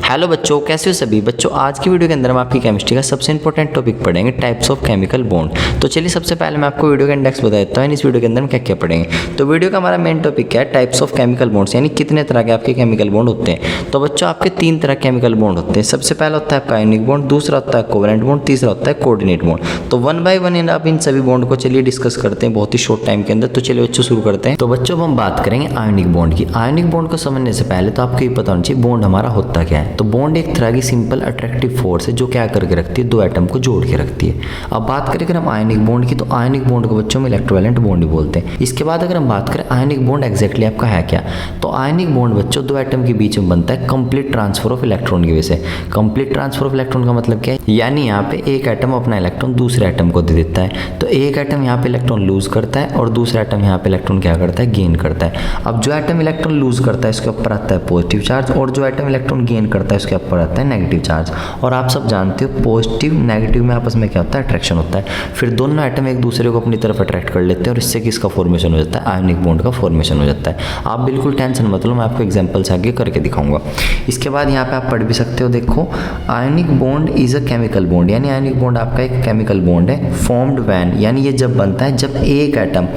Hello बच्चों, कैसे हो सभी बच्चों। आज की वीडियो के अंदर हम आपकी केमिस्ट्री का सबसे इंपॉर्टेंट टॉपिक पढ़ेंगे, टाइप्स ऑफ केमिकल बॉन्ड। तो चलिए सबसे पहले मैं आपको वीडियो का इंडेक्स बता देता हूँ, इस वीडियो के अंदर हम क्या क्या पढ़ेंगे। तो वीडियो का हमारा मेन टॉपिक क्या है, टाइप्स ऑफ केमिकल बॉन्ड्स, यानी कितने तरह के आपके केमिकल बॉन्ड होते हैं। तो बच्चों आपके 3 तरह केमिकल बॉन्ड होते हैं। सबसे पहला होता है आपका आयनिक बॉन्ड, दूसरा होता है कोवेलेंट बॉन्ड, तीसरा होता है कोऑर्डिनेट बॉन्ड। तो 1 बाय 1 आप इन सभी बॉन्ड को चलिए डिस्कस करते हैं बहुत ही शॉर्ट टाइम के अंदर। तो चलिए बच्चों शुरू करते हैं। तो बच्चों हम बात करेंगे आयनिक बॉन्ड की। आयनिक बॉन्ड को समझने से पहले तो आपको ये पता होना चाहिए बॉन्ड हमारा होता क्या है। तो बॉन्ड एक तरह की सिंपल अट्रैक्टिव फोर्स है जो क्या करके रखती है, 2 एटम को जोड़ के रखती है। अब बात करें अगर हम आयनिक बॉन्ड की, तो आयनिक बॉन्ड को बच्चों में इलेक्ट्रोवैलेंट बॉन्ड ही बोलते हैं। इसके बाद अगर हम बात करें आयनिक बॉन्ड एग्जैक्टली आपका है क्या, तो आयनिक बॉन्ड बच्चों 2 एटम के बीच में बनता है कंप्लीट ट्रांसफर ऑफ इलेक्ट्रॉन की वजह से। कंप्लीट ट्रांसफर ऑफ इलेक्ट्रॉन का मतलब क्या है, यानी यहाँ पे एक एटम अपना इलेक्ट्रॉन दूसरे एटम को दे देता है। तो एक एटम यहाँ पे इलेक्ट्रॉन लूज करता है और दूसरा एटम यहाँ पे इलेक्ट्रॉन क्या करता है, गेन करता है। अब जो एटम इलेक्ट्रॉन लूज करता है इसके ऊपर आता है पॉजिटिव चार्ज, और जो एटम इलेक्ट्रॉन गेन करता है उसके ऊपर आता है नेगेटिव चार्ज। और आप सब जानते हो पॉजिटिव नेगेटिव में आपस में क्या होता है, अट्रैक्शन होता है। फिर दोनों एटम एक दूसरे को अपनी तरफ अट्रैक्ट कर लेते हैं और इससे किसका फॉर्मेशन हो जाता है, आयनिक बॉन्ड का फॉर्मेशन हो जाता है। आप बिल्कुल टेंशन मत लो, मैं आपको एग्जांपल से आगे करके दिखाऊंगा। इसके बाद यहाँ पे आप पढ़ भी सकते हो, देखो ionic bond is a chemical bond, यानी आयनिक बॉन्ड आपका एक केमिकल बॉन्ड है। फॉर्म्ड व्हेन, यानी ये जब बनता है जब एक एटम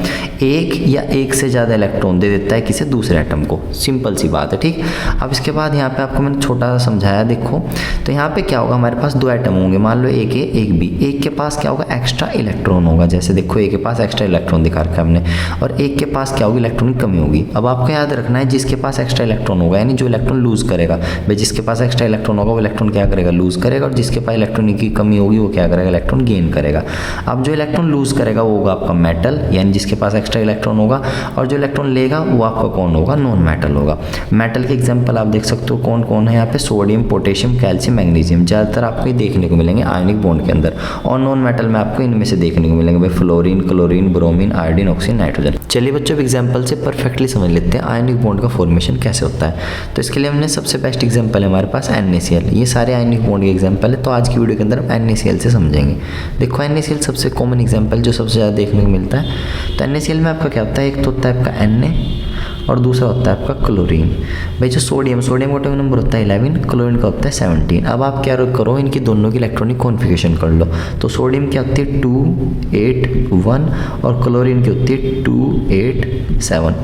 एक या एक से ज़्यादा इलेक्ट्रॉन दे देता है किसी दूसरे एटम को। सिंपल सी बात है, ठीक। अब इसके बाद यहाँ पे आपको मैंने छोटा सा समझाया, देखो तो यहाँ पे क्या होगा, हमारे पास 2 एटम होंगे, मान लो एक ए एक बी। एक के पास क्या होगा, एक्स्ट्रा इलेक्ट्रॉन होगा, जैसे देखो एक के पास एक्स्ट्रा इलेक्ट्रॉन दिखा रखा है हमने, और एक के पास क्या होगी, इलेक्ट्रॉन की कमी होगी। अब आपको याद रखना है जिसके पास एक्स्ट्रा इलेक्ट्रॉन होगा, यानी जो इलेक्ट्रॉन लूज करेगा, भाई जिसके पास एक्स्ट्रा इलेक्ट्रॉन होगा वो इलेक्ट्रॉन क्या करेगा, लूज करेगा, और जिसके पास इलेक्ट्रॉन की कमी होगी वो क्या करेगा, इलेक्ट्रॉन गेन करेगा। अब जो इलेक्ट्रॉन लूज करेगा वो होगा आपका मेटल, यानी जिसके पास एक्स्ट्रा इलेक्ट्रॉन होगा, और जो इलेक्ट्रॉन लेगा वो आपका कौन होगा, नॉन मेटल होगा। मेटल के एग्जाम्पल आप देख सकते हो कौन कौन है यहाँ पे, सोडियम, पोटेशियम, कैल्शियम, मैग्नीशियम, ज़्यादातर आपको ये देखने को मिलेंगे आयनिक बॉन्ड के अंदर। और नॉन मेटल में आपको इनमें से देखने को मिलेंगे भाई fluorine, chlorine, bromine, iodine, oxygen, nitrogen. चलिए बच्चों एग्जाम्पल से परफेक्टली समझ लेते हैं आयनिक बॉन्ड का फॉर्मेशन कैसे होता है। तो इसके लिए हमने सबसे बेस्ट एग्जाम्पल है हमारे पास NaCl। ये सारे आयनिक बॉन्ड के एग्जाम्पल है, तो आज की वीडियो के अंदर हम NaCl से समझेंगे। देखो NaCl सबसे कॉमन एग्जाम्पल जो सबसे ज़्यादा देखने को मिलता है। तो NaCl में आपका क्या होता है, एक तो होता है आपका Na और दूसरा होता है आपका क्लोरीन। भाई जो सोडियम का एटॉमिक नंबर होता है 11, क्लोरीन का होता है 17। अब आप क्या करो, इनकी दोनों की इलेक्ट्रॉनिक कॉन्फ़िगरेशन कर लो। तो सोडियम की होती है 2 8 1 और क्लोरीन की होती है 2 8 7।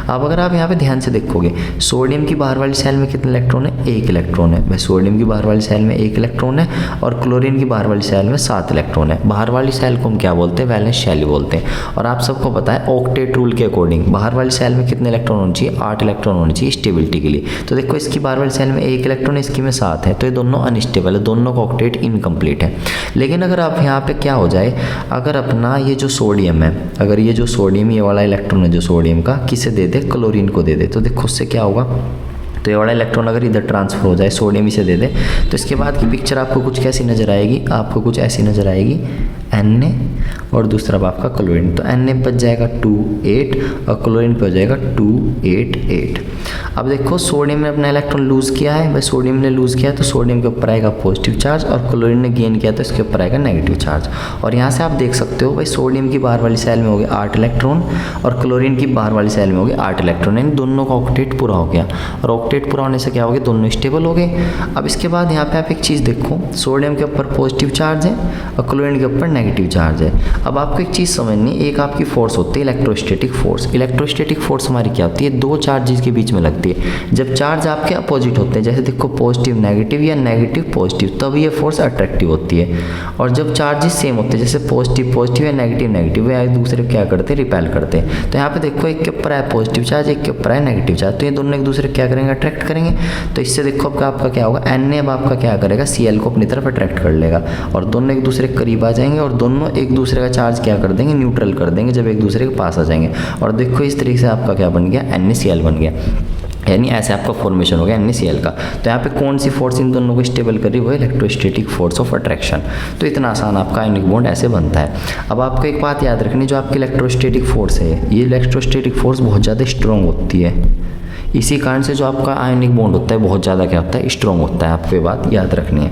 अब अगर आप यहाँ पे ध्यान से देखोगे, सोडियम की बाहर वाली सेल में कितने इलेक्ट्रॉन है, 1 इलेक्ट्रॉन है। भाई सोडियम की बाहर वाली सेल में 1 इलेक्ट्रॉन है और क्लोरीन की बाहर वाली सेल में 7 इलेक्ट्रॉन है। बाहर वाली सेल को हम क्या बोलते हैं, वैलेंस शेल बोलते हैं। और आप सबको पता है ऑक्टेट रूल के अकॉर्डिंग बाहर वाली सेल में कितने इलेक्ट्रॉन होने चाहिए, 8 इलेक्ट्रॉन होने चाहिए स्टेबिलिटी के लिए। तो देखो इसकी बाहर वाली सेल में 1 इलेक्ट्रॉन है, इसकी में 7 है, तो ये दोनों अनस्टेबल है, दोनों का ऑक्टेट इनकम्प्लीट है। लेकिन अगर आप यहाँ पे क्या हो जाए, अगर अपना ये जो सोडियम है, अगर ये जो सोडियम ये वाला इलेक्ट्रॉन है जो सोडियम का, किसे दे दे, क्लोरीन को दे दे, तो देखो उससे क्या होगा, तो ये वाला इलेक्ट्रॉन अगर इधर ट्रांसफर हो जाए, सोडियम इसे दे दे, तो इसके बाद की पिक्चर आपको कुछ कैसी नज़र आएगी, आपको कुछ ऐसी नज़र आएगी, Na और दूसरा आपका क्लोरीन। तो Na बच जाएगा 2 8 और क्लोरीन पे हो जाएगा 2 8 8। अब देखो सोडियम ने अपना इलेक्ट्रॉन लूज़ किया है, भाई सोडियम ने लूज़ किया तो सोडियम के ऊपर आएगा पॉजिटिव चार्ज, और क्लोरीन ने गेन किया तो इसके ऊपर आएगा नेगेटिव चार्ज। और यहाँ से आप देख सकते हो भाई सोडियम की बाहर वाली सेल में हो गए 8 इलेक्ट्रॉन और क्लोरीन की बाहर वाली सेल में हो गए 8 इलेक्ट्रॉन, यानी दोनों का ऑक्टेट पूरा हो गया। और ऑक्टेट पूरा होने से क्या हो गया, दोनों स्टेबल हो गए। अब इसके बाद यहाँ पे आप एक चीज़ देखो, सोडियम के ऊपर पॉजिटिव चार्ज है और क्लोरीन के ऊपर नेगेटिव चार्ज है। अब आपको एक चीज़ समझनी, एक आपकी फोर्स होती है इलेक्ट्रोस्टैटिक फोर्स। इलेक्ट्रोस्टैटिक फोर्स हमारी क्या होती है, 2 चार्जेस के बीच में लगती है। जब चार्ज आपके अपोजिट होते हैं, जैसे देखो पॉजिटिव नेगेटिव या नेगेटिव पॉजिटिव, तब ये फोर्स अट्रैक्टिव होती है। और जब चार्जेस सेम होते हैं, जैसे पॉजिटिव पॉजिटिव या नेगेटिव नेगेटिव, वे एक दूसरे को क्या करते हैं, रिपेल करते हैं। तो यहाँ पे देखो एक के ऊपर है पॉजिटिव चार्ज, एक के ऊपर है नेगेटिव चार्ज, तो ये दोनों एक दूसरे क्या करेंगे, अट्रैक्ट करेंगे। तो इससे देखो आपका क्या होगा, Na अब आपका क्या करेगा, Cl को अपनी तरफ अट्रैक्ट कर लेगा और दोनों एक दूसरे के करीब आ जाएंगे और दोनों एक दूसरे का चार्ज क्या कर देंगे, न्यूट्रल कर देंगे जब एक दूसरे के पास आ जाएंगे। और देखो इस तरीके से आपका क्या बन गया, NaCl बन गया, यानी ऐसे आपका फॉर्मेशन हो गया NaCl का। तो यहाँ पे कौन सी फोर्स इन दोनों को स्टेबल कर रही है, वो इलेक्ट्रोस्टैटिक फोर्स ऑफ अट्रैक्शन। तो इतना आसान आपका आयनिक बॉन्ड ऐसे बनता है। अब आपको एक बात याद रखनी, जो आपकी इलेक्ट्रोस्टैटिक फोर्स है, ये इलेक्ट्रोस्टैटिक फोर्स बहुत ज़्यादा स्ट्रॉन्ग होती है, इसी कारण से जो आपका आयनिक बॉन्ड होता है बहुत ज़्यादा क्या होता है, स्ट्रॉन्ग होता है। आपको ये बात याद रखनी है।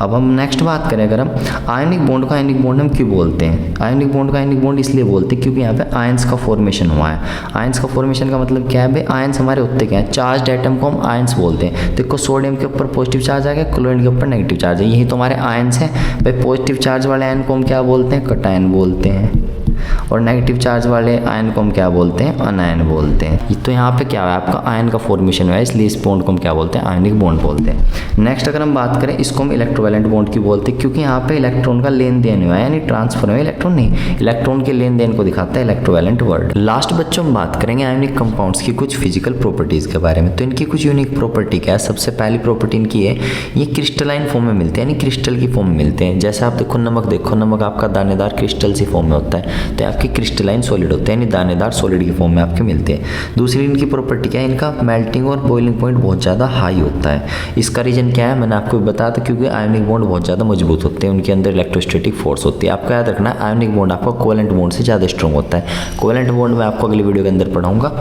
अब हम नेक्स्ट बात करें, अगर हम आयनिक बॉन्ड का आयनिक बॉन्ड हम क्यों बोलते हैं, आयनिक बॉन्ड का आयनिक बॉन्ड इसलिए बोलते हैं क्योंकि यहाँ पे आयंस का फॉर्मेशन हुआ है। आयंस का फॉर्मेशन का मतलब क्या है भाई, आयंस हमारे होते क्या है, चार्ज एटम को हम आयंस बोलते हैं। देखो सोडियम के ऊपर पॉजिटिव चार्ज आ गया, क्लोरीन के ऊपर नेगेटिव चार्ज है, यही तो हमारे आयंस हैं भाई। पॉजिटिव चार्ज वाले आयन को हम क्या बोलते हैं, कटायन बोलते हैं, और नेगेटिव चार्ज वाले आयन को हम क्या बोलते हैं, अनायन बोलते हैं। तो यहाँ पे क्या है, आपका आयन का फॉर्मेशन हुआ है, इसलिए इस बॉन्ड को हम क्या बोलते हैं, आयनिक बॉन्ड बोलते हैं। नेक्स्ट अगर हम बात करें, इसको हम इलेक्ट्रोवैलेंट बॉन्ड क्यों बोलते हैं, क्योंकि यहाँ पे इलेक्ट्रॉन का लेन देन हुआ है, यानी ट्रांसफर हुआ है, इलेक्ट्रॉन नहीं, इलेक्ट्रॉन के लेन देन को दिखाता है इलेक्ट्रोवैलेंट वर्ड। लास्ट बच्चों हम बात करेंगे आयनिक कंपाउंड्स की कुछ फिजिकल प्रॉपर्टीज के बारे में। तो इनकी कुछ यूनिक प्रॉपर्टी क्या है, सबसे पहली प्रॉपर्टी इनकी है, ये क्रिस्टलाइन फॉर्म में मिलते हैं, यानी क्रिस्टल की फॉर्म में मिलते हैं। जैसे आप देखो नमक, देखो नमक आपका दानेदार क्रिस्टल सी फॉर्म में होता है, तो आपकी क्रिस्टलाइन सॉलिड होते हैं, यानी दानेदार सॉलिड की फॉर्म में आपके मिलते हैं। दूसरी इनकी प्रॉपर्टी क्या है, इनका मेल्टिंग और बॉइलिंग पॉइंट बहुत ज़्यादा हाई होता है। इसका रीजन क्या है, मैंने आपको बताया था, क्योंकि आयनिक बॉन्ड बहुत ज़्यादा मजबूत होते हैं, उनके अंदर इलेक्ट्रोस्टैटिक फोर्स होती है। आपको याद रखना है आयनिक बॉन्ड आपका कोवेलेंट बॉन्ड से ज़्यादा स्ट्रॉन्ग होता है। कोवेलेंट बॉन्ड में आपको अगली वीडियो के अंदर पढ़ाऊंगा।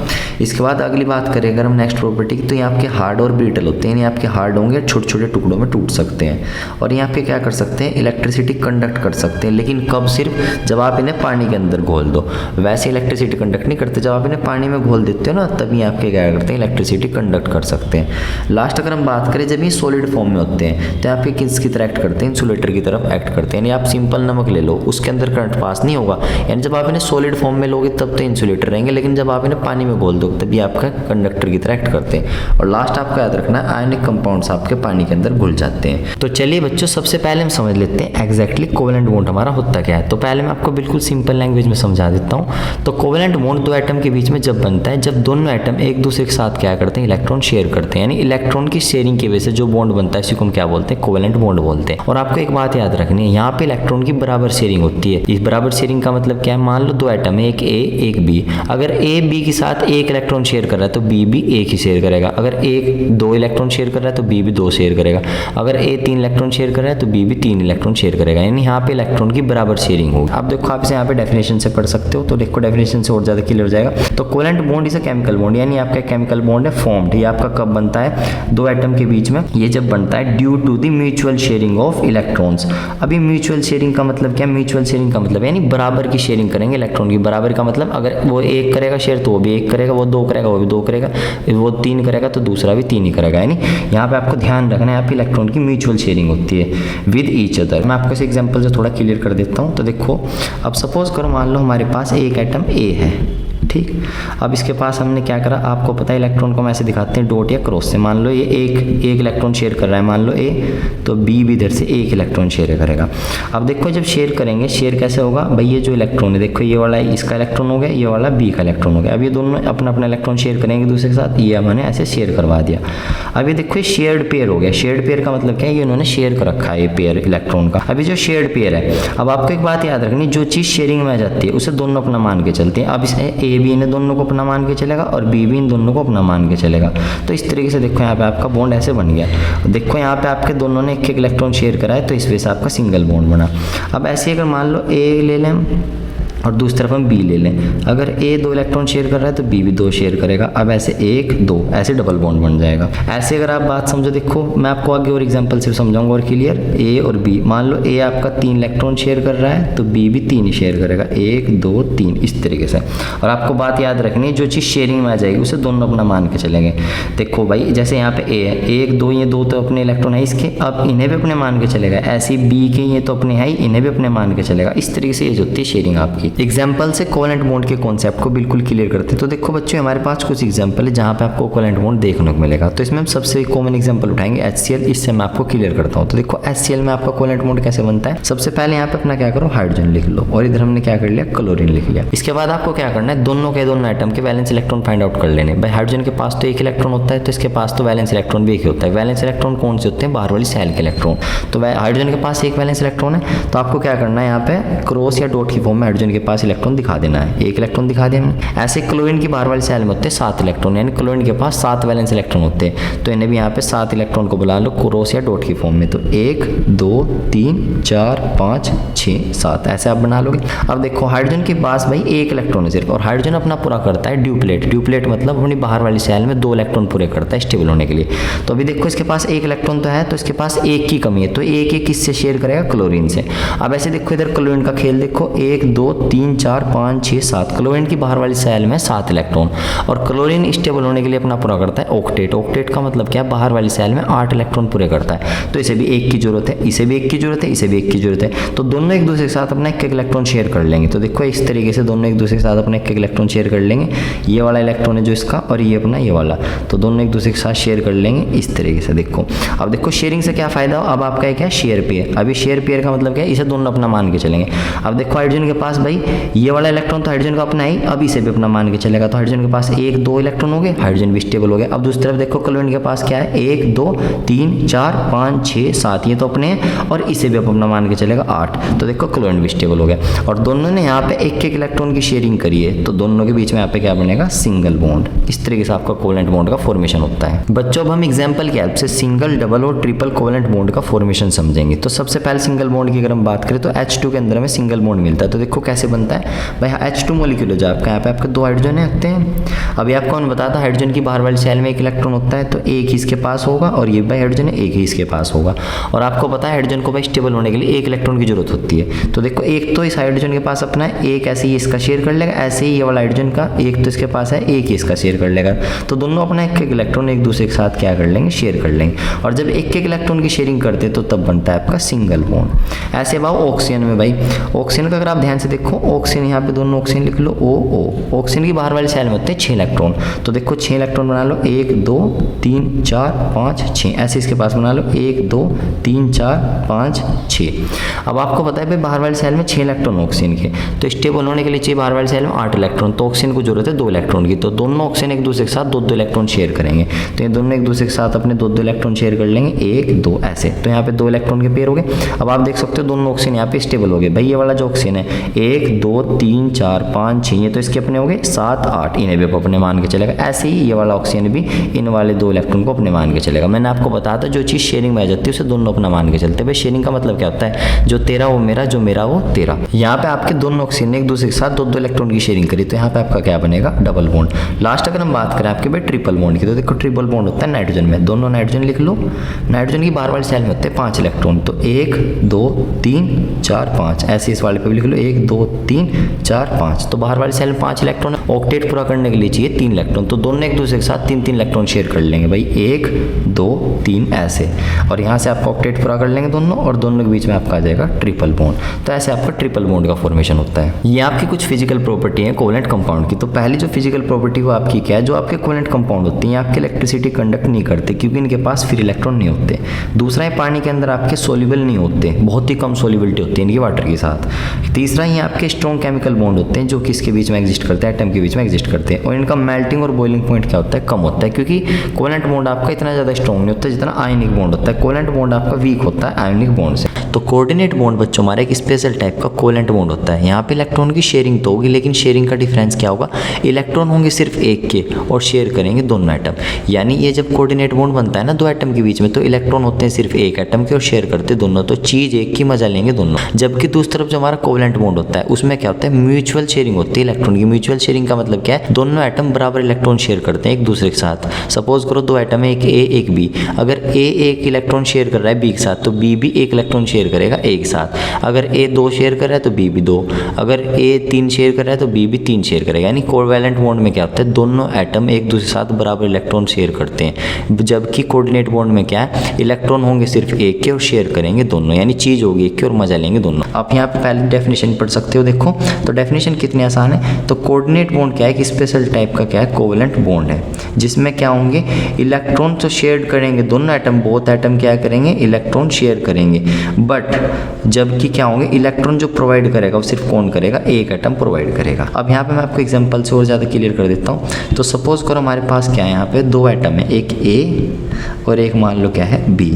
इसके बाद अगली बात करें अगर हम नेक्स्ट प्रॉपर्टी की, तो ये आपके हार्ड और ब्रिटल होते हैं, यानी आपके हार्ड होंगे, छोटे छोटे टुकड़ों में टूट सकते हैं, और यहाँ पे क्या कर सकते हैं, इलेक्ट्रिसिटी कंडक्ट कर सकते हैं, लेकिन कब, सिर्फ जब आप इन्हें पानी के अंदर घोल दो। वैसे इलेक्ट्रिसिटी कंडक्ट नहीं करते, जब आप इन्हें पानी में घोल देते हो ना, तभी आपके क्या करते हैं, इलेक्ट्रिसिटी कंडक्ट कर सकते हैं। लास्ट अगर हम बात करें, जब ये सॉलिड फॉर्म में होते हैं तो आपके किसकी तरह एक्ट करते हैं, इंसुलेटर की तरफ एक्ट करते हैं। यानी आप सिंपल नमक ले लो, उसके अंदर करंट पास नहीं होगा, यानी जब आप इन्हें सॉलिड फॉर्म में लोगे तब तो इंसुलेटर रहेंगे, लेकिन जब आप इन्हें पानी में घोल दो तभी आपका कंडक्टर की तरह एक्ट करते हैं। और लास्ट आपको याद रखना है आयनिक कंपाउंड्स आपके पानी के अंदर घुल जाते हैं। तो चलिए बच्चों, सबसे पहले हम समझ लेते हैं एग्जैक्टली कोवेलेंट बॉन्ड हमारा होता क्या है। तो पहले मैं आपको बिल्कुल सिंपल लैंग्वेज में समझा देता हूँ। तो कोवेलेंट बॉन्ड दो एटम के बीच में जब बनता है, जब दोनों एटम एक दूसरे के साथ क्या करते हैं, इलेक्ट्रॉन शेयर करते हैं, यानी इलेक्ट्रॉन की शेयरिंग की वजह से जो बॉन्ड बनता है इसी को हम क्या बोलते हैं, कोवेलेंट बॉन्ड बोलते हैं। और आपको एक बात याद रखनी है, यहाँ पे इलेक्ट्रॉन की बराबर शेयरिंग होती है। इस बराबर शेयरिंग का मतलब क्या है, मान लो दो एटम है, एक ए एक बी, अगर ए बी के साथ एक इलेक्ट्रॉन शेयर कर रहा है तो बी भी एक ही शेयर करेगा। अगर एक दो इलेक्ट्रॉन शेयर कर रहा है तो बी भी दो शेयर करेगा। अगर ए तीन इलेक्ट्रॉन शेयर कर रहा है तो बी भी तीन इलेक्ट्रॉन शेयर करेगा, यानी यहाँ पे इलेक्ट्रॉन की बराबर शेयरिंग होगी। आप देखो, आप इसे यहाँ पे डेफिनेशन से पढ़ सकते हो, तो देखो डेफिनेशन से और ज्यादा क्लियर हो जाएगा। तो covalent bond is a chemical bond, यानी आपका केमिकल बॉन्ड है फॉर्म्ड, ये आपका कब बनता है, दो एटम के बीच में, ये जब बनता है due to the mutual sharing of electrons. अभी म्यूचुअल शेयरिंग का मतलब क्या, म्यूचुअल शेयरिंग का मतलब यानी बराबर की शेयरिंग करेंगे इलेक्ट्रॉन की। बराबर का मतलब अगर वो एक करेगा शेयर तो वो भी एक करेगा, वो दो करेगा वो भी दो करेगा, वो तीन करेगा तो दूसरा भी तीन ही करेगा। यानी यहाँ पे आपको ध्यान रखना है, यहाँ पे इलेक्ट्रॉन की म्यूचुअल शेयरिंग होती है विद ईच अदर। मैं आपको इस एग्जांपल से थोड़ा क्लियर कर देता हूँ। तो देखो, अब सपोज करो, मान लो हमारे पास एक एटम ए है, ठीक। अब इसके पास हमने क्या करा, आपको पता है इलेक्ट्रॉन को हम ऐसे दिखाते हैं डॉट या क्रॉस से। मान लो ये एक इलेक्ट्रॉन शेयर कर रहा है, मान लो ए, तो बी भी इधर से एक इलेक्ट्रॉन शेयर करेगा। अब देखो जब शेयर करेंगे, शेयर कैसे होगा भाई, ये जो इलेक्ट्रॉन है देखो, ये वाला इसका इलेक्ट्रॉन हो गया, ये वाला बी का इलेक्ट्रॉन हो गया। अब ये दोनों अपना अपना इलेक्ट्रॉन शेयर करेंगे दूसरे के साथ, ये हमने ऐसे शेयर करवा दिया। अब ये देखो ये शेयर्ड पेयर हो गया। शेयर्ड पेयर का मतलब क्या है, ये उन्होंने शेयर कर रखा है ये पेयर इलेक्ट्रॉन का। अभी जो शेयर्ड पेयर है, अब आपको एक बात याद रखनी, जो चीज़ शेयरिंग में आ जाती है उसे दोनों अपना मान के चलते हैं। अब इस ए बी ने दोनों को अपना मान के चलेगा और बी भी इन दोनों को अपना मान के चलेगा। तो इस तरीके से देखो यहाँ पे आपका बॉन्ड ऐसे बन गया। देखो यहाँ पे आपके दोनों ने एक एक इलेक्ट्रॉन शेयर करा है, तो इस वजह से आपका सिंगल बॉन्ड बना। अब ऐसे अगर मान लो ए ले लें और दूसरी तरफ हम बी ले लें, अगर ए दो इलेक्ट्रॉन शेयर कर रहा है तो बी भी दो शेयर करेगा। अब ऐसे एक दो ऐसे डबल बॉन्ड बन जाएगा। ऐसे अगर आप बात समझो, देखो मैं आपको आगे और एग्जांपल से समझाऊंगा और क्लियर। ए और बी, मान लो ए आपका तीन इलेक्ट्रॉन शेयर कर रहा है तो बी भी तीन ही शेयर करेगा, एक दो तीन, इस तरीके से। और आपको बात याद रखनी है, जो चीज़ शेयरिंग में आ जाएगी उसे दोनों अपना मान के चलेंगे। देखो भाई, जैसे यहाँ पे ए है, एक दो, ये दो तो अपने इलेक्ट्रॉन है इसके, अब इन्हें भी अपने मान के चलेगा। ऐसे बी के ये तो अपने है, इन्हें भी अपने मान के चलेगा। इस तरीके से ये जो होती है शेयरिंग आपकी। एग्जाम्पल से कोवेलेंट बॉन्ड के कॉन्सेप्ट को बिल्कुल क्लियर करते हैं। तो देखो बच्चों, हमारे पास कुछ एग्जांपल है जहां पे आपको कोवेलेंट बॉन्ड देखने को मिलेगा। तो इसमें हम सबसे कॉमन एग्जांपल उठाएंगे HCl, इससे मैं आपको क्लियर करता हूं। तो देखो HCl में आपका कोवेलेंट बॉन्ड कैसे बनता है। सबसे पहले यहाँ पे अपना क्या करो, हाइड्रोजन लिख लो, और इधर हमने क्या कर लिया, क्लोरीन लिख लिया। इसके बाद आपको क्या करना है, दोनों एटम के वैलेंस इलेक्ट्रॉन फाइंड आउट कर लेने। भाई हाइड्रोजन के पास तो एक इलेक्ट्रॉन होता है, तो इसके पास तो वैलेंस इलेक्ट्रॉन भी एक ही होता है। वैलेंस इलेक्ट्रॉन कौन से होते हैं, बाहर वाली सेल के इलेक्ट्रॉन। तो हाइड्रोजन के पास एक वैलेंस इलेक्ट्रॉन है, तो आपको क्या करना है, यहाँ पे क्रॉस या डॉट की फॉर्म में हाइड्रोजन के पास इलेक्ट्रॉन दिखा देना है, एक इलेक्ट्रॉन दिखा दिया हमने। ऐसे क्लोरीन की बाहर वाली सेल में होते हैं 7 इलेक्ट्रॉन, यानी क्लोरीन के पास 7 वैलेंस इलेक्ट्रॉन होते हैं। तो इन्हें भी यहाँ पे 7 इलेक्ट्रॉन को बुला लो क्रॉस या डॉट की फॉर्म में। तो 1 2 3 4 5 6 7 ऐसे आप बना लोगे। अब देखो हाइड्रोजन के पास भाई एक इलेक्ट्रॉन है सिर्फ, और हाइड्रोजन अपना पूरा करता है ड्यूप्लेट। ड्यूप्लेट मतलब अपनी बाहर वाली सेल में 2 इलेक्ट्रॉन पूरे करता है स्टेबल होने के लिए। तो अभी देखो इसके पास एक इलेक्ट्रॉन तो है, तो इसके पास एक की कमी है, तो एक एक किससे शेयर करेगा, क्लोरीन से। अब ऐसे देखो इधर क्लोरीन का खेल देखो, 1 2 3 4 5 6 7, क्लोरीन की बाहर वाली सेल में 7 इलेक्ट्रॉन, और क्लोरीन स्टेबल होने के लिए अपना पूरा करता है ऑक्टेट। ऑक्टेट का मतलब क्या है, बाहर वाली सेल में 8 इलेक्ट्रॉन पूरे करता है। तो इसे भी एक की जरूरत है, इसे भी एक की जरूरत है, इसे भी एक की जरूरत है। तो दोनों एक दूसरे के साथ अपना एक इलेक्ट्रॉन शेयर कर लेंगे। तो देखो इस तरीके से दोनों एक दूसरे के साथ अपना एक इलेक्ट्रॉन शेयर कर लेंगे। ये वाला इलेक्ट्रॉन है जो इसका, और ये अपना ये वाला, तो दोनों एक दूसरे के साथ शेयर कर लेंगे इस तरीके से। देखो अब देखो शेयरिंग से क्या फायदा हो, अब आपका क्या है, शेयर पेयर। अभी शेयर पेयर का मतलब क्या है, इसे दोनों अपना मान के चलेंगे। अब देखो हाइड्रोजन के पास भाई ये वाला इलेक्ट्रॉन तो हाइड्रोजन का अपना ही, अब इसे भी अपना मान के चलेगा। तो हाइड्रोजन के पास 1 2 इलेक्ट्रॉन हो गए, हाइड्रोजन भी स्टेबल हो गया। अब दूसरी तरफ देखो क्लोरीन के पास क्या है, 1 2 3 4 5 6 7, ये तो अपने हैं, और इसे भी अपना मान के चलेगा 8। तो देखो क्लोरीन भी स्टेबल हो गया, और दोनों ने यहाँ पे एक एक इलेक्ट्रॉन की शेयरिंग करी है। तो दोनों के बीच में यहाँ पे क्या बनेगा, सिंगल बॉन्ड। इस तरीके से आपका कोवेलेंट बॉन्ड का फॉर्मेशन होता है। बच्चों अब हम एग्जाम्पल की हेल्प से सिंगल डबल और ट्रिपल कोवेलेंट बॉन्ड का फॉर्मेशन समझेंगे। तो सबसे पहले सिंगल बॉन्ड की अगर हम बात करें तो H2 के अंदर में सिंगल बॉन्ड मिलता है। तो देखो कैसे बनता है भाई, H2 मॉलिक्यूल जो आपका यहाँ पे आपके 2 हाइड्रोजन आते हैं। अभी आपको कौन बताता, हाइड्रोजन की बाहर वाली सेल में एक इलेक्ट्रॉन होता है, तो एक ही इसके पास होगा, और ये भाई हाइड्रोजन है, एक ही इसके पास होगा। और आपको पता है हाइड्रोजन को भाई स्टेबल होने के लिए एक इलेक्ट्रॉन की जरूरत होती है। तो देखो एक तो इस हाइड्रोजन के पास अपना है, एक ऐसे ही इसका शेयर कर लेगा, ऐसे ही ये वाला हाइड्रोजन का एक तो इसके पास है, एक ही इसका शेयर कर लेगा। तो दोनों अपना एक एक इलेक्ट्रॉन एक दूसरे के साथ क्या कर लेंगे, शेयर कर लेंगे। और जब एक एक इलेक्ट्रॉन की शेयरिंग करते हैं तो तब बनता है आपका सिंगल बॉन्ड। ऐसे भाव ऑक्सीजन में भाई, ऑक्सीजन का अगर आप ध्यान से देखो, ऑक्सीजन यहाँ पे दोनों ऑक्सीजन लिख लो O। ऑक्सीजन की बाहर वाली सेल में होते हैं 6 इलेक्ट्रॉन। तो देखो 6 इलेक्ट्रॉन बना लो, 1 2 3 4 5 6, ऐसे इसके पास बना लो 1 2 3 4 5 6। अब आपको पता है भाई बाहर वाली सेल में 6 इलेक्ट्रॉन ऑक्सीजन के, तो स्टेबल होने के लिए चाहिए बाहर वाली सेल में 8 इलेक्ट्रॉन। तो ऑक्सीजन को जरूरत है 2 इलेक्ट्रॉन की, तो दोनों ऑक्सीजन एक दूसरे के साथ 2 2 इलेक्ट्रॉन शेयर करेंगे। तो ये दोनों एक दूसरे के साथ अपने 2 2 इलेक्ट्रॉन शेयर कर लेंगे, 1 2 ऐसे। तो यहाँ पे 2 इलेक्ट्रॉन के पेयर हो गए। अब आप देख सकते हो दोनों ऑक्सीजन यहाँ पे स्टेबल हो गए। भाई ये वाला जो ऑक्सीजन है 1 2 3 4 5 6, ये तो इसके अपने हो गए 7 8, इन्हें भी अपने मान के चलेगा। ऐसे ही ये वाला ऑक्सीजन भी इन वाले 2 इलेक्ट्रॉन को अपने मान के चलेगा। मैंने आपको बताया था जो चीज़ शेयरिंग में आ जाती है उसे दोनों अपना मान के चलते हैं। भाई शेयरिंग का मतलब क्या होता है, जो तेरा वो मेरा, जो मेरा वो तेरा। यहाँ पे आपके दोनों ऑक्सीजन ने एक दूसरे के साथ 2 2 इलेक्ट्रॉन की शेयरिंग करी, तो यहाँ पे आपका क्या बनेगा, डबल बॉन्ड। लास्ट अगर हम बात करें आपके भाई ट्रिपल बॉन्ड की, तो देखो ट्रिपल बॉन्ड होता है नाइट्रोजन में, दोनों नाइट्रोजन लिख लो। नाइट्रोजन की बाहर वाली सेल में होते हैं 5 इलेक्ट्रॉन, तो 1 2 3 4 5, ऐसे इस वाले पे भी लिख लो 1 2 3 4 5। तो बाहर वाली सेल में 5 इलेक्ट्रॉन, ऑक्टेट पूरा करने के लिए चाहिए 3 इलेक्ट्रॉन। तो दोनों एक दूसरे के साथ 3 3 इलेक्ट्रॉन शेयर कर लेंगे भाई, 1 2 3 ऐसे। और यहाँ से आपका ऑक्टेट पूरा कर लेंगे दोनों, और दोनों के बीच में आपका आ जाएगा ट्रिपल बॉन्ड। तो ऐसे आपका ट्रिपल बॉन्ड का फॉर्मेशन होता है। ये आपकी कुछ फिजिकल प्रॉपर्टी है कोवेलेंट कंपाउंड की। तो पहली जो फिजिकल प्रॉपर्टी वो आपकी क्या है, जो आपके कोवेलेंट कंपाउंड होते हैं आपके इलेक्ट्रिसिटी कंडक्ट नहीं करते, क्योंकि इनके पास फ्री इलेक्ट्रॉन नहीं होते। दूसरा है पानी के अंदर आपके सोल्यूबल नहीं होते, बहुत ही कम सोल्यूबिलिटी होती है इनकी वाटर के साथ। तीसरा ही आपके स्ट्रॉन्ग केमिकल बॉन्ड होते हैं जो किसके बीच में एग्जिस्ट करते हैं, एटम के बीच में एग्जिस्ट करते हैं। और इनका मेल्टिंग और बॉइलिंग पॉइंट क्या होता है, कम होता है, क्योंकि कोवेलेंट बॉन्ड आपका इतना ज़्यादा स्ट्रॉन्ग नहीं होता जितना आयनिक बॉन्ड होता है। कोवेलेंट बॉन्ड आपका वीक होता है आयनिक बॉन्ड से। तो कोऑर्डिनेट बॉन्ड बच्चों हमारा एक स्पेशल टाइप का कोवेलेंट बॉन्ड होता है। यहाँ पे इलेक्ट्रॉन की शेयरिंग तो होगी, लेकिन शेयरिंग का डिफरेंस क्या होगा, इलेक्ट्रॉन होंगे सिर्फ एक के और शेयर करेंगे दोनों एटम। यानी ये जब कोऑर्डिनेट बॉन्ड बनता है ना 2 एटम के बीच में, तो इलेक्ट्रॉन होते हैं सिर्फ एक एटम के और शेयर करते दोनों, तो चीज़ एक की, मजा लेंगे दोनों। जबकि दूसरी तरफ जो हमारा कोवेलेंट बॉन्ड होता है उसमें क्या होता है, म्यूचुअल शेयरिंग होती है इलेक्ट्रॉन की। म्यूचुअल शेयरिंग का मतलब क्या है, दोनों एटम बराबर इलेक्ट्रॉन शेयर करते हैं एक दूसरे के साथ। सपोज करो 2 एटम है, एक ए एक बी, अगर ए एक इलेक्ट्रॉन शेयर कर रहा है बी के साथ, तो बी भी एक इलेक्ट्रॉन शेयर करेगा ए के साथ। अगर ए 2 शेयर कर रहा है तो बी भी 2, अगर ए 3 शेयर कर रहा है तो बी भी 3 शेयर करेगा। यानी कोवेलेंट बॉन्ड में क्या होता है, दोनों एटम एक दूसरे के साथ बराबर इलेक्ट्रॉन शेयर करते हैं। जबकि कोऑर्डिनेट बॉन्ड में क्या है, इलेक्ट्रॉन होंगे सिर्फ एक के और शेयर करेंगे दोनों, यानी चीज़ होगी एक की और मजा लेंगे दोनों। आप यहाँ पे पहले डेफिनेशन पढ़ सकते हो। देखो तो डेफिनेशन कितनी आसान है। तो कोऑर्डिनेट बॉन्ड क्या है, कि स्पेशल टाइप का क्या है, कोवेलेंट बॉन्ड है, जिसमें क्या होंगे, इलेक्ट्रॉन तो शेयर करेंगे दोनों एटम, बोथ एटम क्या करेंगे, इलेक्ट्रॉन शेयर करेंगे। बट जबकि क्या होंगे, इलेक्ट्रॉन जो प्रोवाइड करेगा वो सिर्फ कौन करेगा, एक एटम प्रोवाइड करेगा। अब यहाँ पे मैं आपको एग्जांपल से और ज़्यादा क्लियर कर देता हूँ। तो सपोज करो हमारे पास क्या है, यहाँ पे 2 एटम है, एक ए और एक मान लो क्या है बी।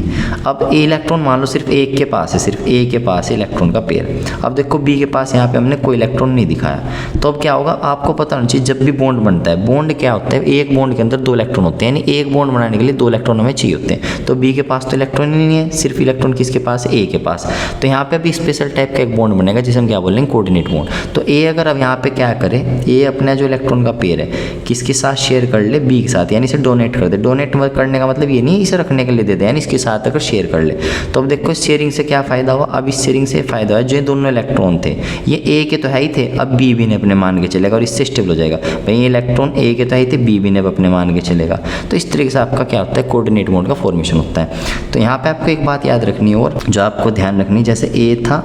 अब ए इलेक्ट्रॉन मान लो सिर्फ एक के पास है, सिर्फ ए के पास है इलेक्ट्रॉन का पेयर। अब देखो बी के पास यहाँ पे पे हमने कोई इलेक्ट्रॉन नहीं दिखाया। तो अब क्या होगा, आपको पता होना चाहिए जब भी बॉन्ड बनता है, बॉन्ड क्या होता है, एक बॉन्ड के अंदर 2 इलेक्ट्रॉन होते हैं, यानी एक बॉन्ड बनाने के लिए 2 इलेक्ट्रॉन हमें चाहिए होते हैं। तो बी के पास तो इलेक्ट्रॉन ही नहीं है, सिर्फ इलेक्ट्रॉन किसके पास है, ए के पास। तो यहाँ पे अभी स्पेशल टाइप का एक बॉन्ड बनेगा जिसे हम क्या बोलेंगे, कोऑर्डिनेट बॉन्ड। तो ए अगर अब यहाँ पे क्या करे, ए अपना जो इलेक्ट्रॉन का पेयर है किसके साथ शेयर कर ले, बी के साथ, यानी इसे डोनेट कर दे। डोनेट करने का मतलब ये नहीं इसे रखने के लिए दे दे, यानी इसके साथ अगर शेयर कर ले। तो अब देखो शेयरिंग से क्या फायदा हुआ, अब इस शेयरिंग से फायदा हुआ जो दोनों इलेक्ट्रॉन थे ये ए के तो है ही थे, अब बी भी ने अपने मान के चलेगा और इससे स्टेबल हो जाएगा। भाई ये इलेक्ट्रॉन ए के तो है ही थे, बी भी ने अपने मान के चलेगा। तो इस तरीके से आपका क्या होता है, कोऑर्डिनेट बॉन्ड का फॉर्मेशन होता है। तो यहाँ पे आपको एक बात याद रखनी है और जो आपको ध्यान रखनी, जैसे ए था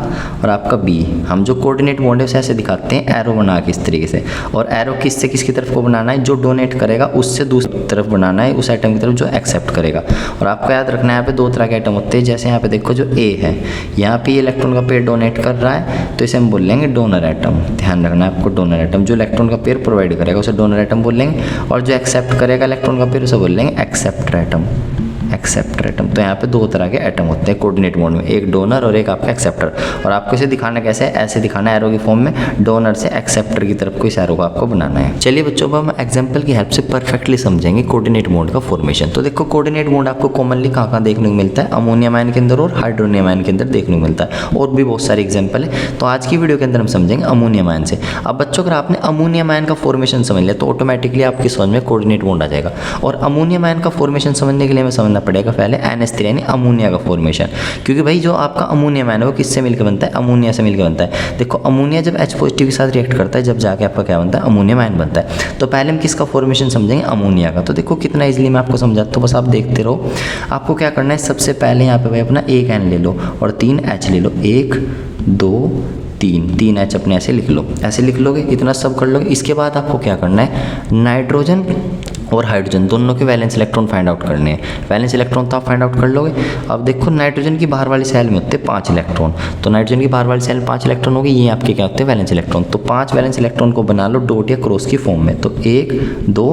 और आपका बी, हम जो कोऑर्डिनेट बॉन्ड है उसे ऐसे दिखाते हैं एरो बना के इस तरीके से। और एरो किससे किसकी तरफ को बनाना है, जो डोनेट करेगा उससे दूसरी तरफ बनाना है, उस आइटम की तरफ जो एक्सेप्ट करेगा। और आपको याद रखना है यहाँ पे 2 तरह के आइटम होते हैं। जैसे यहाँ पे देखो जो ए है, यहाँ पे इलेक्ट्रॉन का पेयर डोनेट कर रहा है तो इसे हम बोल लेंगे डोनर एटम। ध्यान रखना है आपको, डोनर एटम जो इलेक्ट्रॉन का पेयर प्रोवाइड करेगा उसे डोनर एटम बोल लेंगे, और जो एक्सेप्ट करेगा इलेक्ट्रॉन का पेयर उसे बोल लेंगे एक्सेप्टर एटम। Acceptor atom. तो यहाँ पे 2 तरह के एटम होते हैं कोऑर्डिनेट बॉन्ड में, एक डोनर और एक आपका एक्सेप्टर। और आपको इसे दिखाना कैसे है, ऐसे दिखाना है एरो की फॉर्म में, डोनर से एक्सेप्टर की तरफ को इस एरो को आपको बनाना है। चलिए बच्चों, अब हम एग्जांपल की हेल्प से परफेक्टली समझेंगे कोऑर्डिनेट बॉन्ड का फॉर्मेशन। तो देखो कोऑर्डिनेट बॉन्ड आपको कॉमनली कहाँ देखने को मिलता है, अमोनियम आयन के अंदर और हाइड्रोनियम आयन के अंदर देखने को मिलता है, और भी बहुत सारे एग्जाम्पल है। तो आज की वीडियो के अंदर हम समझेंगे अमोनियम आयन से। अब बच्चों अगर आपने अमोनियम आयन का फॉर्मेशन समझ लिया तो ऑटोमेटिकली आपकी समझ में कोऑर्डिनेट बॉन्ड आ जाएगा। और अमोनियम आयन का फॉर्मेशन समझने के लिए हमें समझना पड़ेगा पहले NH3 यानी अमोनिया का फॉर्मेशन। क्योंकि भाई जो आपका अमोनियम आयन है वो किससे मिलकर बनता है, अमोनिया से मिलकर बनता है। देखो अमोनिया जब H पॉजिटिव के साथ रिएक्ट करता है जब जाके आपका क्या बनता है, अमोनियम आयन बनता है। तो पहले हम किसका फॉर्मेशन समझेंगे, अमोनिया का। तो देखो कितना इजीली मैं आपको समझाता हूँ, बस आप देखते रहो। आपको क्या करना है, सबसे पहले यहाँ पे भाई अपना 1 N ले लो और 3 H ले लो, 1 2 3 H अपने ऐसे लिख लो, ऐसे लिख लोगे, इतना सब कर लोगे। इसके बाद आपको क्या करना है, नाइट्रोजन और हाइड्रोजन दोनों के वैलेंस इलेक्ट्रॉन फाइंड आउट करने हैं। वैलेंस इलेक्ट्रॉन तो आप फाइंड आउट कर लोगे। अब देखो नाइट्रोजन की बाहर वाली सेल में होते हैं 5 इलेक्ट्रॉन, तो नाइट्रोजन की बाहर वाली सेल में 5 इलेक्ट्रॉन हो गए, ये आपके क्या होते हैं, वैलेंस इलेक्ट्रॉन। तो 5 वैलेंस इलेक्ट्रॉन को बना लो डॉट या क्रॉस की फॉर्म में। तो 1 2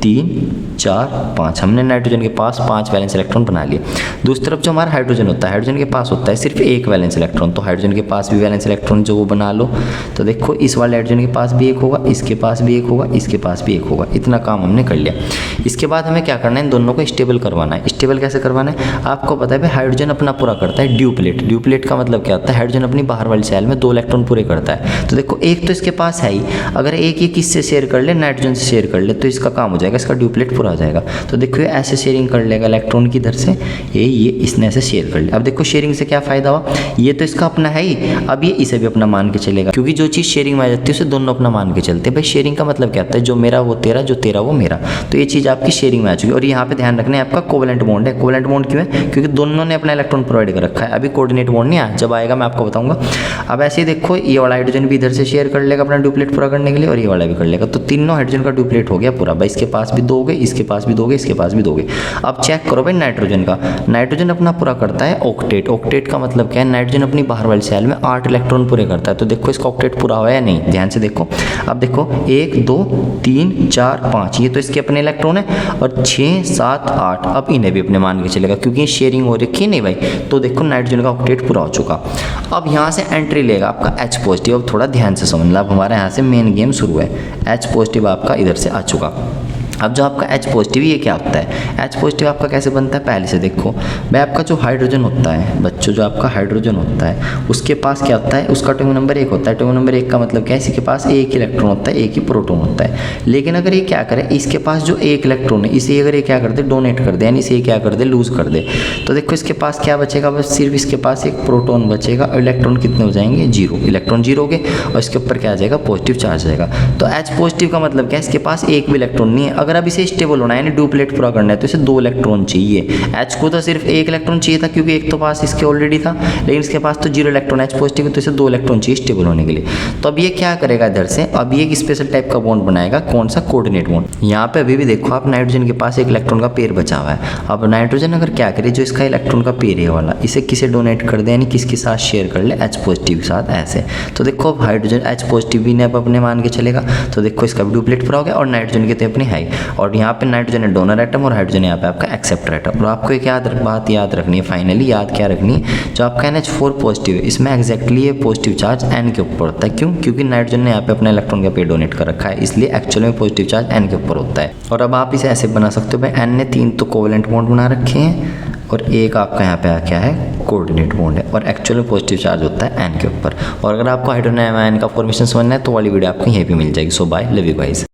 3 4 5 हमने नाइट्रोजन के पास 5 वैलेंस इलेक्ट्रॉन बना लिए। दूसरी तरफ जो हमारा हाइड्रोजन होता है, हाइड्रोजन के पास होता है सिर्फ 1 वैलेंस इलेक्ट्रॉन, तो हाइड्रोजन के पास भी वैलेंस इलेक्ट्रॉन जो वो बना लो। तो देखो इस वाले हाइड्रोजन के पास भी 1 होगा, इसके पास भी 1 होगा, इसके पास भी 1 होगा। इतना काम हमने कर लिया। इसके बाद हमें क्या करना है, इन दोनों को स्टेबल करवाना है। स्टेबल कैसे करवाना है, आपको पता है भाई हाइड्रोजन अपना पूरा करता है ड्यूप्लेट। ड्यूप्लेट का मतलब क्या होता है, हाइड्रोजन अपनी बाहर वाली सेल में 2 इलेक्ट्रॉन पूरे करता है। तो देखो एक तो इसके पास है ही, अगर एक ये किससे शेयर कर ले, नाइट्रोजन से शेयर कर ले, तो इसका काम हो जाएगा, इसका ड्यूप्लेट पूरा हो जाएगा। तो देखो ये ऐसे शेयरिंग कर लेगा इलेक्ट्रॉन की इधर से, ये इसने ऐसे शेयर कर लिया। अब देखो शेयरिंग से क्या फायदा हुआ, ये तो इसका अपना है ही, अब ये इसे भी अपना मान के चलेगा, क्योंकि जो चीज़ शेयरिंग में आ जाती है उसे दोनों अपना मान के चलते हैं। भाई शेयरिंग का मतलब क्या होता है, जो मेरा वो तेरा, जो तेरा वो मेरा। तो ये चीज़ आपकी शेयरिंग में आ चुकी है। और यहाँ पे ध्यान रखना है आपका कोवेलेंट बॉन्ड है। कोवेलेंट बॉन्ड क्यों है, क्योंकि दोनों ने अपना इलेक्ट्रॉन प्रोवाइड कर रखा है। अभी कोऑर्डिनेट बॉन्ड नहीं आया, जब आएगा मैं आपको बताऊंगा। अब ऐसे ही देखो ये वाला हाइड्रोजन भी इधर से शेयर कर लेगा अपना ड्यूप्लेट पूरा करने के लिए, और ये वाला भी कर लेगा। तो तीनों हाइड्रोजन का ड्यूप्लेट हो गया पूरा। भाई इसके पास भी 2 हो गए, इसके पास भी 2 हो गए, इसके पास भी 2 हो गए। अब चेक करो भाई नाइट्रोजन का, नाइट्रोजन अपना पूरा करता है ऑक्टेट। ऑक्टेट का मतलब क्या है, नाइट्रोजन अपनी बाहर वाली सेल में 8 इलेक्ट्रॉन पूरे करता है। तो देखो इसका ऑक्टेट पूरा हुआ है या नहीं, ध्यान से देखो। अब देखो 1 2 3 4 5 ये तो इसके अपने इलेक्ट्रॉन है, और 6 7 8 अब इन्हें भी अपने मान के चलेगा, क्योंकि शेयरिंग हो रखी है नहीं भाई। तो देखो नाइट्रोजन का ऑक्टेट पूरा हो चुका। अब यहाँ से एंट्री लेगा आपका H पॉजिटिव। अब थोड़ा ध्यान से समझना, अब हमारे यहाँ से मेन गेम शुरू है। H पॉजिटिव आपका इधर से आ चुका। अब जो आपका H पॉजिटिव ये क्या होता है, H पॉजिटिव आपका कैसे बनता है, पहले से देखो भाई। आपका जो हाइड्रोजन होता है बच्चों, जो आपका हाइड्रोजन होता है उसके पास क्या होता है, उसका एटॉमिक नंबर 1 होता है। एटॉमिक नंबर 1 का मतलब क्या है, इसके पास 1 इलेक्ट्रॉन होता है, 1 ही प्रोटॉन होता है। लेकिन अगर ये क्या करे, इसके पास जो 1 इलेक्ट्रॉन है इसे अगर ये क्या कर दे, डोनेट कर दे, यानी इसे क्या कर दे, लूज कर दे। तो देखो इसके पास क्या बचेगा, बस सिर्फ इसके पास 1 प्रोटॉन बचेगा, और इलेक्ट्रॉन कितने हो जाएंगे, 0। इलेक्ट्रॉन 0 हो गए, और इसके ऊपर क्या आ जाएगा, पॉजिटिव चार्ज आएगा। तो H पॉजिटिव का मतलब क्या है, इसके पास 1 भी इलेक्ट्रॉन नहीं है। अगर अब इसे स्टेबल यानी ड्यूप्लेट पूरा करना है तो इसे 2 इलेक्ट्रॉन चाहिए। H को तो सिर्फ 1 इलेक्ट्रॉन चाहिए था, क्योंकि एक तो पास इसके ऑलरेडी था, लेकिन इसके पास तो 0 इलेक्ट्रॉन H पॉजिटिव, तो इसे 2 इलेक्ट्रॉन चाहिए स्टेबल होने के लिए। तो अब ये क्या करेगा इधर से, अब ये एक स्पेशल टाइप का बॉन्ड बनाएगा, कौन सा, कोऑर्डिनेट बॉन्ड। यहाँ पे अभी भी देखो आप नाइट्रोजन के पास 1 इलेक्ट्रॉन का पेयर बचा हुआ है। अब नाइट्रोजन अगर क्या करे, जो इसका इलेक्ट्रॉन का पेयर है वाला, इसे किसे डोनेट कर दे, यानी किसके साथ शेयर कर ले, H पॉजिटिव के साथ ऐसे। तो देखो हाइड्रोजन H पॉजिटिव भी ने अपने मान के चलेगा। तो देखो इसका भी ड्यूप्लेट पूरा हो गया, और नाइट्रोजन के तो अपने है। और यहाँ पे नाइट्रोजन है डोनर एटम और हाइड्रोजन यहाँ पे आपका एक्सेप्टर एटम। और आपको एक बात याद रखनी है, फाइनली याद क्या रखनी है, जो आपका NH4 पॉजिटिव है इसमें एग्जैक्टली ये पॉजिटिव चार्ज N के ऊपर होता है। क्यों? क्योंकि नाइट्रोजन ने यहाँ पे अपना इलेक्ट्रॉन का पेयर डोनेट कर रखा है, इसलिए एक्चुअल में पॉजिटिव चार्ज N के ऊपर होता है। और अब आप इसे ऐसे बना सकते हो, भाई N ने 3 तो कोवेलेंट बॉन्ड बना रखे हैं और एक आपका यहाँ पे क्या है, कोऑर्डिनेट बॉन्ड है, और एक्चुअल में पॉजिटिव चार्ज होता है N के ऊपर। और अगर आपको हाइड्रोजन आयन का फॉर्मेशन समझना है तो वाली वीडियो आपको यहीं पे मिल जाएगी। सो बाय, लव यू गाइस।